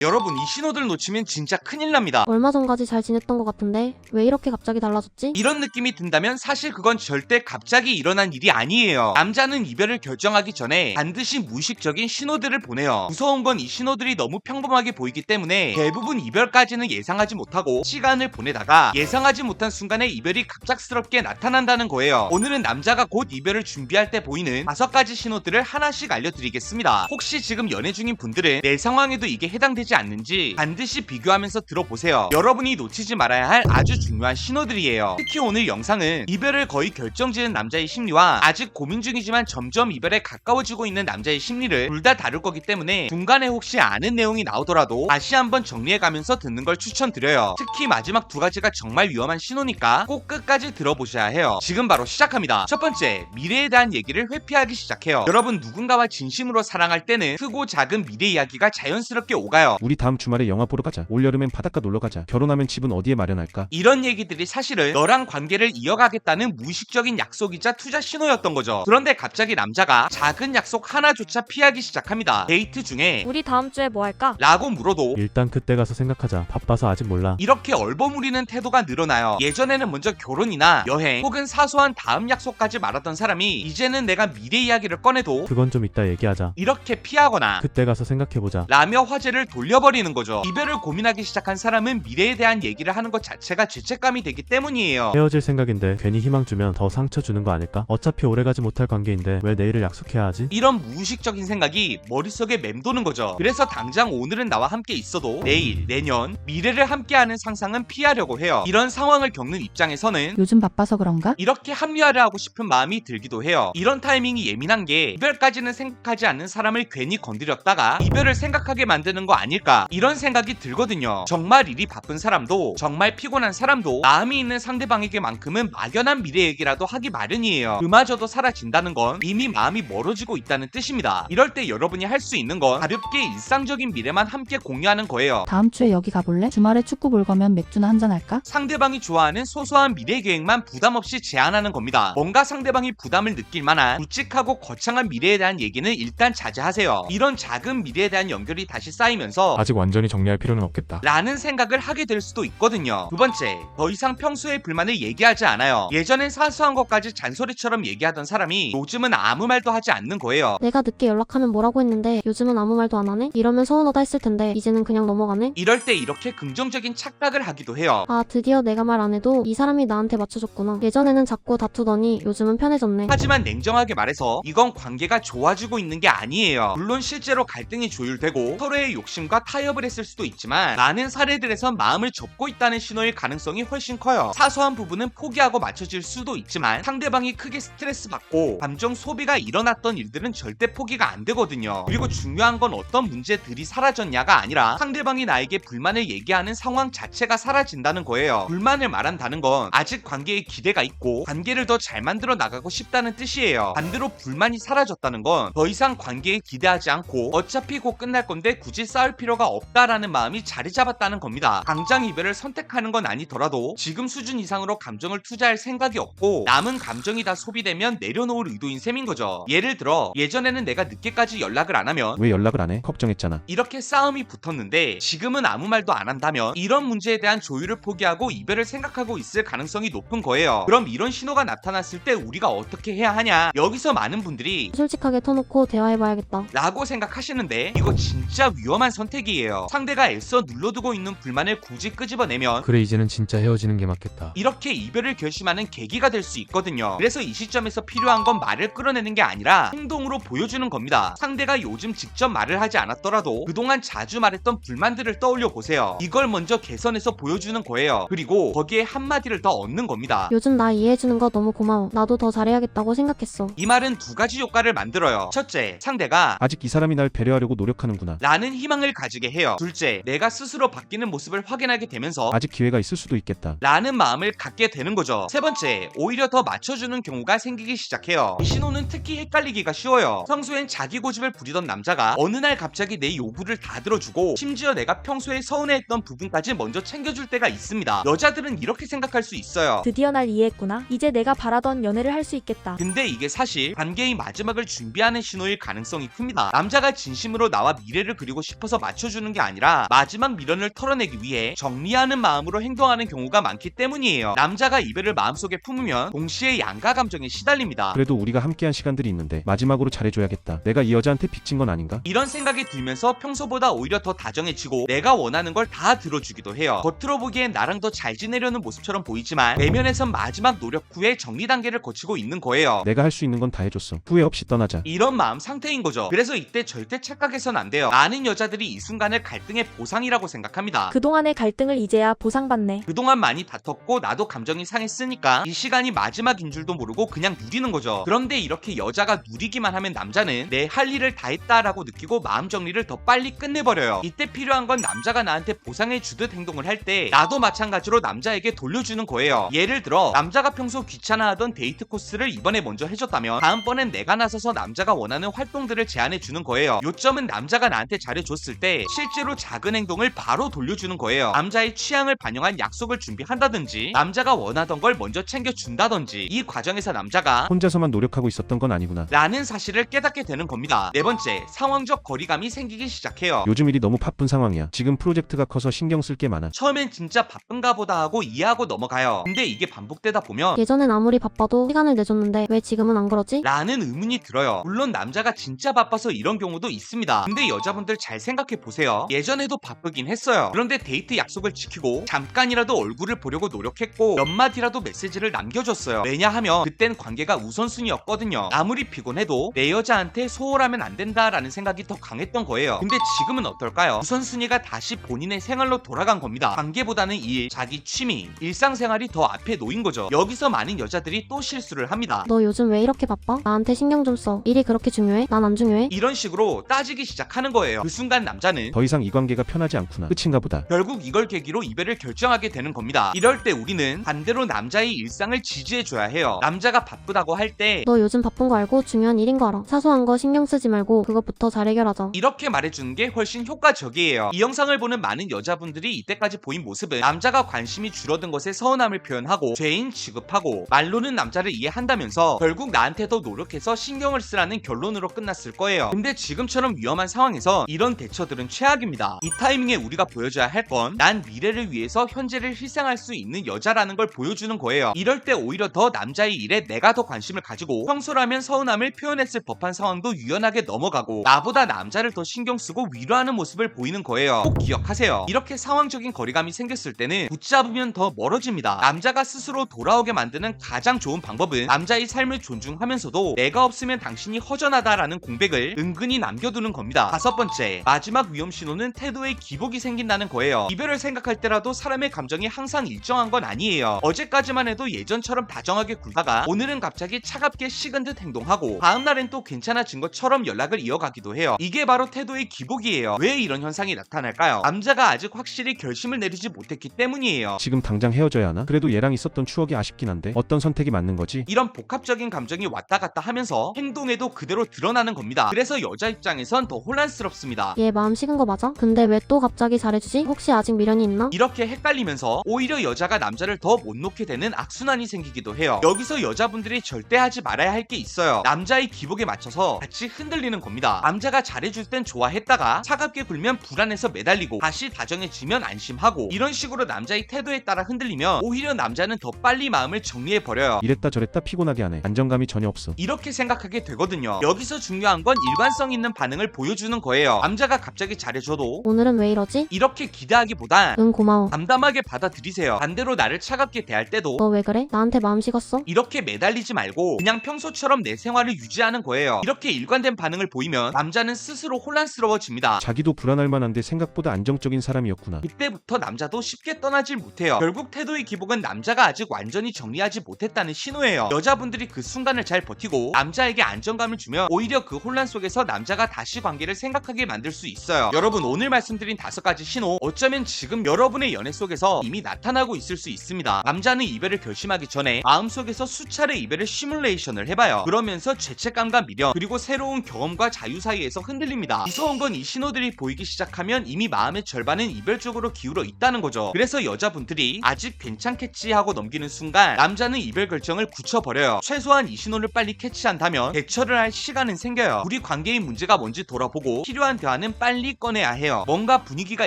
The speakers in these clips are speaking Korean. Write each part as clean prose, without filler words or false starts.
여러분, 이 신호들 놓치면 진짜 큰일 납니다. 얼마 전까지 잘 지냈던 것 같은데 왜 이렇게 갑자기 달라졌지? 이런 느낌이 든다면 사실 그건 절대 갑자기 일어난 일이 아니에요. 남자는 이별을 결정하기 전에 반드시 무의식적인 신호들을 보내요. 무서운 건 이 신호들이 너무 평범하게 보이기 때문에 대부분 이별까지는 예상하지 못하고 시간을 보내다가 예상하지 못한 순간에 이별이 갑작스럽게 나타난다는 거예요. 오늘은 남자가 곧 이별을 준비할 때 보이는 5가지 신호들을 하나씩 알려드리겠습니다. 혹시 지금 연애 중인 분들은 내 상황에도 이게 해당되지 않는지 반드시 비교하면서 들어보세요. 여러분이 놓치지 말아야 할 아주 중요한 신호들이에요. 특히 오늘 영상은 이별을 거의 결정지은 남자의 심리와 아직 고민 중이지만 점점 이별에 가까워지고 있는 남자의 심리를 둘 다 다룰 거기 때문에 중간에 혹시 아는 내용이 나오더라도 다시 한번 정리해가면서 듣는 걸 추천드려요. 특히 마지막 2가지가 정말 위험한 신호니까 꼭 끝까지 들어보셔야 해요. 지금 바로 시작합니다. 첫 번째, 미래에 대한 얘기를 회피하기 시작해요. 여러분, 누군가와 진심으로 사랑할 때는 크고 작은 미래 이야기가 자연스럽게 오가요. 우리 다음 주말에 영화 보러 가자. 올여름엔 바닷가 놀러 가자. 결혼하면 집은 어디에 마련할까? 이런 얘기들이 사실은 너랑 관계를 이어가겠다는 무의식적인 약속이자 투자 신호였던 거죠. 그런데 갑자기 남자가 작은 약속 하나조차 피하기 시작합니다. 데이트 중에 우리 다음 주에 뭐 할까? 라고 물어도 일단 그때 가서 생각하자. 바빠서 아직 몰라. 이렇게 얼버무리는 태도가 늘어나요. 예전에는 먼저 결혼이나 여행 혹은 사소한 다음 약속까지 말하던 사람이 이제는 내가 미래 이야기를 꺼내도 그건 좀 이따 얘기하자. 이렇게 피하거나 그때 가서 생각해보자. 라며 화제를 돌려버리는 거죠. 이별을 고민하기 시작한 사람은 미래에 대한 얘기를 하는 것 자체가 죄책감이 되기 때문이에요. 헤어질 생각인데 괜히 희망 주면 더 상처 주는 거 아닐까? 어차피 오래가지 못할 관계인데 왜 내일을 약속해야 하지? 이런 무의식적인 생각이 머릿속에 맴도는 거죠. 그래서 당장 오늘은 나와 함께 있어도 내일, 내년, 미래를 함께하는 상상은 피하려고 해요. 이런 상황을 겪는 입장에서는 요즘 바빠서 그런가? 이렇게 합리화를 하고 싶은 마음이 들기도 해요. 이런 타이밍이 예민한 게 이별까지는 생각하지 않는 사람을 괜히 건드렸다가 이별을 생각하게 만드는 거 아닐까, 이런 생각이 들거든요. 정말 일이 바쁜 사람도 정말 피곤한 사람도 마음이 있는 상대방에게만큼은 막연한 미래 얘기라도 하기 마련이에요. 그마저도 사라진다는 건 이미 마음이 멀어지고 있다는 뜻입니다. 이럴 때 여러분이 할 수 있는 건 가볍게 일상적인 미래만 함께 공유하는 거예요. 다음 주에 여기 가볼래? 주말에 축구 볼 거면 맥주나 한잔 할까? 상대방이 좋아하는 소소한 미래 계획만 부담 없이 제안하는 겁니다. 뭔가 상대방이 부담을 느낄 만한 굵직하고 거창한 미래에 대한 얘기는 일단 자제하세요. 이런 작은 미래에 대한 연결이 다시 쌓이면서 아직 완전히 정리할 필요는 없겠다. 라는 생각을 하게 될 수도 있거든요. 두 번째, 더 이상 평소의 불만을 얘기하지 않아요. 예전엔 사소한 것까지 잔소리처럼 얘기하던 사람이 요즘은 아무 말도 하지 않는 거예요. 내가 늦게 연락하면 뭐라고 했는데 요즘은 아무 말도 안 하네? 이러면 서운하다 했을 텐데 이제는 그냥 넘어가네? 이럴 때 이렇게 긍정적인 착각을 하기도 해요. 아, 드디어 내가 말 안 해도 이 사람이 나한테 맞춰줬구나. 예전에는 자꾸 다투더니 요즘은 편해졌네. 하지만 냉정하게 말해서 이건 관계가 좋아지고 있는 게 아니에요. 물론 실제로 갈등이 조율되고 서로의 욕심과 타협을 했을 수도 있지만 많은 사례들에선 마음을 접고 있다는 신호일 가능성이 훨씬 커요. 사소한 부분은 포기하고 맞춰질 수도 있지만 상대방이 크게 스트레스 받고 감정 소비가 일어났던 일들은 절대 포기가 안 되거든요. 그리고 중요한 건 어떤 문제들이 사라졌냐가 아니라 상대방이 나에게 불만을 얘기하는 상황 자체가 사라진다는 거예요. 불만을 말한다는 건 아직 관계에 기대가 있고 관계를 더 잘 만들어 나가고 싶다는 뜻이에요. 반대로 불만이 사라졌다는 건 더 이상 관계에 기대하지 않고 어차피 곧 끝날 건데 굳이 싸울 필요가 없다라는 마음이 자리 잡았다는 겁니다. 당장 이별을 선택하는 건 아니더라도 지금 수준 이상으로 감정을 투자할 생각이 없고 남은 감정이 다 소비되면 내려놓을 의도인 셈인 거죠. 예를 들어 예전에는 내가 늦게까지 연락을 안 하면 왜 연락을 안 해? 걱정했잖아. 이렇게 싸움이 붙었는데 지금은 아무 말도 안 한다면 이런 문제에 대한 조율을 포기하고 이별을 생각하고 있을 가능성이 높은 거예요. 그럼 이런 신호가 나타났을 때 우리가 어떻게 해야 하냐? 여기서 많은 분들이 솔직하게 터놓고 대화해봐야겠다. 라고 생각하시는데 이거 진짜 위험한 선택이에요. 상대가 애써 눌러두고 있는 불만을 굳이 끄집어내면 그래, 이제는 진짜 헤어지는 게 맞겠다. 이렇게 이별을 결심하는 계기가 될 수 있거든요. 그래서 이 시점에서 필요한 건 말을 끌어내는 게 아니라 행동으로 보여주는 겁니다. 상대가 요즘 직접 말을 하지 않았더라도 그동안 자주 말했던 불만들을 떠올려 보세요. 이걸 먼저 개선해서 보여주는 거예요. 그리고 거기에 한마디를 더 얻는 겁니다. 요즘 나 이해해주는 거 너무 고마워. 나도 더 잘해야겠다고 생각했어. 이 말은 2가지 효과를 만들어요. 첫째, 상대가 아직 이 사람이 날 배려하려고 노력하는구나. 라는 희망을 가지게 해요. 둘째, 내가 스스로 바뀌는 모습을 확인하게 되면서 아직 기회가 있을 수도 있겠다. 라는 마음을 갖게 되는 거죠. 세 번째, 오히려 더 맞춰주는 경우가 생기기 시작해요. 이 신호는 특히 헷갈리기가 쉬워요. 평소엔 자기 고집을 부리던 남자가 어느 날 갑자기 내 요구를 다 들어주고 심지어 내가 평소에 서운해했던 부분까지 먼저 챙겨줄 때가 있습니다. 여자들은 이렇게 생각할 수 있어요. 드디어 날 이해했구나. 이제 내가 바라던 연애를 할 수 있겠다. 근데 이게 사실 관계의 마지막을 준비하는 신호일 가능성이 큽니다. 남자가 진심으로 나와 미래를 그리고 싶어서 맞춰주는 게 아니라 마지막 미련을 털어내기 위해 정리하는 마음으로 행동하는 경우가 많기 때문이에요. 남자가 이별을 마음속에 품으면 동시에 양가 감정에 시달립니다. 그래도 우리가 함께한 시간들이 있는데 마지막으로 잘해줘야겠다. 내가 이 여자한테 빚진 건 아닌가? 이런 생각이 들면서 평소보다 오히려 더 다정해지고 내가 원하는 걸 다 들어주기도 해요. 겉으로 보기엔 나랑 더 잘 지내려는 모습처럼 보이지만 내면에선 마지막 노력 후에 정리 단계를 거치고 있는 거예요. 내가 할 수 있는 건 다 해줬어. 후회 없이 떠나자. 이런 마음 상태인 거죠. 그래서 이때 절대 착각해선 안 돼요. 많은 여자들이 이 순간을 갈등의 보상이라고 생각합니다. 그동안의 갈등을 이제야 보상받네. 그동안 많이 다퉜고 나도 감정이 상했으니까 이 시간이 마지막인 줄도 모르고 그냥 누리는 거죠. 그런데 이렇게 여자가 누리기만 하면 남자는 내 할 일을 다 했다라고 느끼고 마음 정리를 더 빨리 끝내버려요. 이때 필요한 건 남자가 나한테 보상해 주듯 행동을 할 때 나도 마찬가지로 남자에게 돌려주는 거예요. 예를 들어 남자가 평소 귀찮아하던 데이트 코스를 이번에 먼저 해줬다면 다음번엔 내가 나서서 남자가 원하는 활동들을 제안해 주는 거예요. 요점은 남자가 나한테 잘해줬을 때 실제로 작은 행동을 바로 돌려주는 거예요. 남자의 취향을 반영한 약속을 준비한다든지 남자가 원하던 걸 먼저 챙겨준다든지 이 과정에서 남자가 혼자서만 노력하고 있었던 건 아니구나. 라는 사실을 깨닫게 되는 겁니다. 네 번째, 상황적 거리감이 생기기 시작해요. 요즘 일이 너무 바쁜 상황이야. 지금 프로젝트가 커서 신경 쓸 게 많아. 처음엔 진짜 바쁜가 보다 하고 이해하고 넘어가요. 근데 이게 반복되다 보면 예전엔 아무리 바빠도 시간을 내줬는데 왜 지금은 안 그러지? 라는 의문이 들어요. 물론 남자가 진짜 바빠서 이런 경우도 있습니다. 근데 여자분들 잘 생각해 보세요. 예전에도 바쁘긴 했어요. 그런데 데이트 약속을 지키고 잠깐이라도 얼굴을 보려고 노력했고 몇 마디라도 메시지를 남겨줬어요. 왜냐하면 그땐 관계가 우선순위였거든요. 아무리 피곤해도 내 여자한테 소홀하면 안 된다라는 생각이 더 강했던 거예요. 근데 지금은 어떨까요? 우선순위가 다시 본인의 생활로 돌아간 겁니다. 관계보다는 일, 자기 취미, 일상생활이 더 앞에 놓인 거죠. 여기서 많은 여자들이 또 실수를 합니다. 너 요즘 왜 이렇게 바빠? 나한테 신경 좀 써. 일이 그렇게 중요해? 난 안 중요해? 이런 식으로 따지기 시작하는 거예요. 그 순간 남자는 더 이상 이 관계가 편하지 않구나. 끝인가 보다. 결국 이걸 계기로 이별을 결정하게 되는 겁니다. 이럴 때 우리는 반대로 남자의 일상을 지지해줘야 해요. 남자가 바쁘다고 할 때 너 요즘 바쁜 거 알고 중요한 일인 거 알아. 사소한 거 신경 쓰지 말고 그것부터 잘 해결하자. 이렇게 말해주는 게 훨씬 효과적이에요. 이 영상을 보는 많은 여자분들이 이때까지 보인 모습은 남자가 관심이 줄어든 것에 서운함을 표현하고 죄인 취급하고 말로는 남자를 이해한다면서 결국 나한테 더 노력해서 신경을 쓰라는 결론으로 끝났을 거예요. 근데 지금처럼 위험한 상황에서 이런 대처들은 최악입니다. 이 타이밍에 우리가 보여줘야 할 건 난 미래를 위해서 현재를 희생할 수 있는 여자라는 걸 보여주는 거예요. 이럴 때 오히려 더 남자의 일에 내가 더 관심을 가지고 평소라면 서운함을 표현했을 법한 상황도 유연하게 넘어가고 나보다 남자를 더 신경 쓰고 위로하는 모습을 보이는 거예요. 꼭 기억하세요. 이렇게 상황적인 거리감이 생겼을 때는 붙잡으면 더 멀어집니다. 남자가 스스로 돌아오게 만드는 가장 좋은 방법은 남자의 삶을 존중하면서도 내가 없으면 당신이 허전하다라는 공백을 은근히 남겨두는 겁니다. 다섯 번째, 마지막 위험 신호는 태도에 기복이 생긴다는 거예요. 이별을 생각할 때라도 사람의 감정이 항상 일정한 건 아니에요. 어제까지만 해도 예전처럼 다정하게 굴다가 오늘은 갑자기 차갑게 식은 듯 행동하고 다음날엔 또 괜찮아진 것처럼 연락을 이어가기도 해요. 이게 바로 태도의 기복이에요. 왜 이런 현상이 나타날까요? 남자가 아직 확실히 결심을 내리지 못했기 때문이에요. 지금 당장 헤어져야 하나? 그래도 얘랑 있었던 추억이 아쉽긴 한데 어떤 선택이 맞는 거지? 이런 복합적인 감정이 왔다 갔다 하면서 행동에도 그대로 드러나는 겁니다. 그래서 여자 입장에선 더 혼란스럽습니다. 얘 마음 식은 거 맞아? 근데 왜 또 갑자기 잘해주지? 혹시 아직 미련이 있나? 이렇게 헷갈리면서 오히려 여자가 남자를 더 못 놓게 되는 악순환이 생기기도 해요. 여기서 여자분들이 절대 하지 말아야 할 게 있어요. 남자의 기복에 맞춰서 같이 흔들리는 겁니다. 남자가 잘해줄 땐 좋아했다가 차갑게 굴면 불안해서 매달리고 다시 다정해지면 안심하고 이런 식으로 남자의 태도에 따라 흔들리면 오히려 남자는 더 빨리 마음을 정리해버려요. 이랬다 저랬다 피곤하게 하네. 안정감이 전혀 없어. 이렇게 생각하게 되거든요. 여기서 중요한 건 일관성 있는 반응을 보여주는 거예요. 남자가 갑자기 잘해줘도 오늘은 왜 이러지? 이렇게 기대하기보단 응 고마워. 담담하게 받아들이세요. 반대로 나를 차갑게 대할 때도 너 왜 그래? 나한테 마음 식었어? 이렇게 매달리지 말고 그냥 평소처럼 내 생활을 유지하는 거예요. 이렇게 일관된 반응을 보이면 남자는 스스로 혼란스러워집니다. 자기도 불안할 만한데 생각보다 안정적인 사람이었구나. 이때부터 남자도 쉽게 떠나질 못해요. 결국 태도의 기복은 남자가 아직 완전히 정리하지 못했다는 신호예요. 여자분들이 그 순간을 잘 버티고 남자에게 안정감을 주면 오히려 그 혼란 속에서 남자가 다시 관계를 생각하게 만들 수 있어요. 여러분, 오늘 말씀드린 5가지 신호, 어쩌면 지금 여러분의 연애 속에서 이미 나타나고 있을 수 있습니다. 남자는 이별을 결심하기 전에 마음속에서 수차례 이별을 시뮬레이션을 해봐요. 그러면서 죄책감과 미련, 그리고 새로운 경험과 자유 사이에서 흔들립니다. 무서운 건 이 신호들이 보이기 시작하면 이미 마음의 절반은 이별 쪽으로 기울어 있다는 거죠. 그래서 여자분들이 아직 괜찮겠지 하고 넘기는 순간 남자는 이별 결정을 굳혀버려요. 최소한 이 신호를 빨리 캐치한다면 대처를 할 시간은 생겨요. 우리 관계의 문제가 뭔지 돌아보고 필요한 대화는 빨리 빨리 꺼내야 해요. 뭔가 분위기가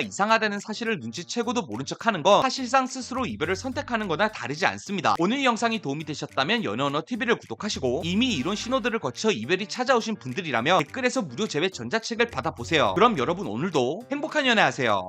이상하다는 사실을 눈치채고도 모른 척하는 건 사실상 스스로 이별을 선택하는 거나 다르지 않습니다. 오늘 영상이 도움이 되셨다면 연애언어TV를 구독하시고 이미 이런 신호들을 거쳐 이별이 찾아오신 분들이라면 댓글에서 무료 제외 전자책을 받아보세요. 그럼 여러분 오늘도 행복한 연애하세요.